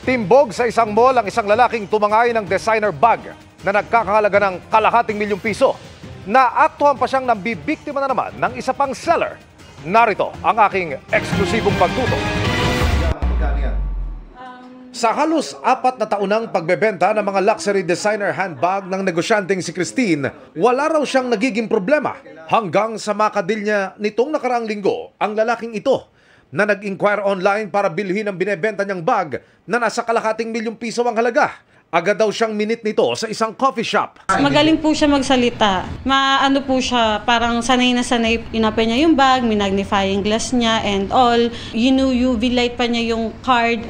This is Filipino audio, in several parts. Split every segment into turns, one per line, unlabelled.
Timbog sa isang mall ang isang lalaking tumangay ng designer bag na nagkakahalaga ng ₱250,000. Naaktuhan pa siyang nambibiktima na naman ng isa pang seller. Narito ang aking eksklusibong pagtutok. Sa halos 4 na taonang pagbebenta ng mga luxury designer handbag ng negosyanteng si Christine, wala raw siyang nagiging problema hanggang sa makadil niya nitong nakaraang linggo ang lalaking ito na nag-inquire online para bilhin ang binebenta niyang bag na nasa ₱250,000 ang halaga. Agad daw siyang minit nito sa isang coffee shop.
Magaling po siya magsalita. Maano po siya, parang sanay na sanay. Inopen niya yung bag, minagnifying glass niya and all. UV light pa niya yung card.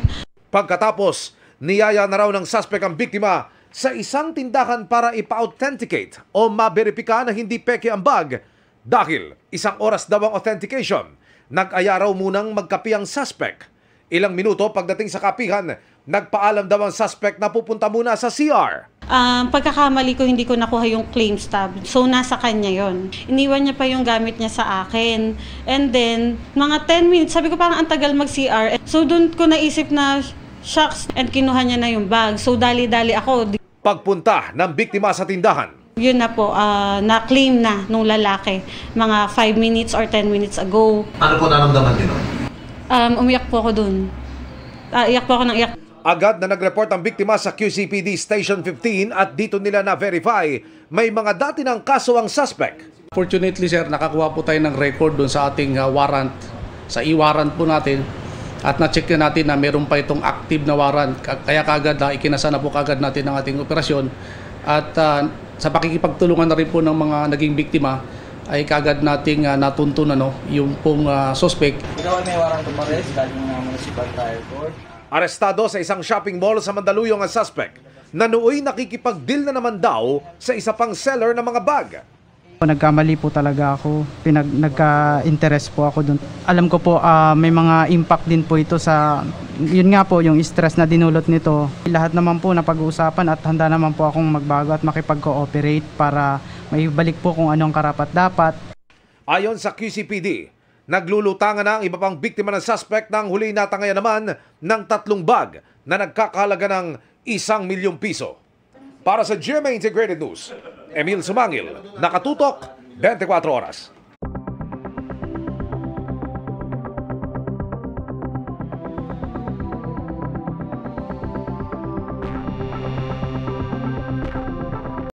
Pagkatapos, niyaya na raw ng suspect ang biktima sa isang tindahan para ipa-authenticate o maberipika na hindi peke ang bag. Dahil 1 oras daw ang authentication, nag-aya raw munang magkapi ang suspect. Ilang minuto pagdating sa kapihan, nagpaalam daw ang suspect na pupunta muna sa CR.
Pagkakamali ko, hindi ko nakuha yung claim stub. So, nasa kanya yon. Iniwan niya pa yung gamit niya sa akin. And then, mga 10 minutes, sabi ko parang ang tagal mag-CR. So, doon ko naisip na, shucks, and kinuha niya na yung bag. So, dali-dali ako.
Pagpunta ng biktima sa tindahan,
Yun na po, na-claim na nung lalaki. Mga 5 minutes or 10 minutes ago.
Ano po naramdaman din?
Umiyak po ako dun. Iyak po ako ng iyak.
agad na nag-report ang biktima sa QCPD Station 15 at dito nila na-verify may mga dati ng kaso ang suspect.
Fortunately sir, nakakuha po tayo ng record doon sa ating warrant, sa e-warrant po natin at na-check na natin na meron pa itong active na warrant. Kaya kagad ikinasa na po kagad natin ang ating operasyon at sa pakikipagtulungan na rin po ng mga naging biktima ay kagad nating natuntunan yung pong suspect.
Ikaw ay may warrant of arrest galing ng Municipal Trial Court.
Arestado sa isang shopping mall sa Mandaluyong ang suspect na nooy nakikipag-deal na naman daw sa isa pang seller ng mga bag.
Nagkamali po talaga ako. Nagka-interest po ako doon. Alam ko po may mga impact din po ito sa, yun nga po, yung stress na dinulot nito. Lahat naman po napag-uusapan at handa naman po akong magbago at makipag-cooperate para maibalik po kung anong karapat-dapat.
Ayon sa QCPD, naglulutangan na ang iba pang biktima ng suspect nang huli natangayan naman ng 3 bag na nagkakahalaga ng ₱1,000,000. Para sa GMA Integrated News, Emil Sumangil, nakatutok 24 oras.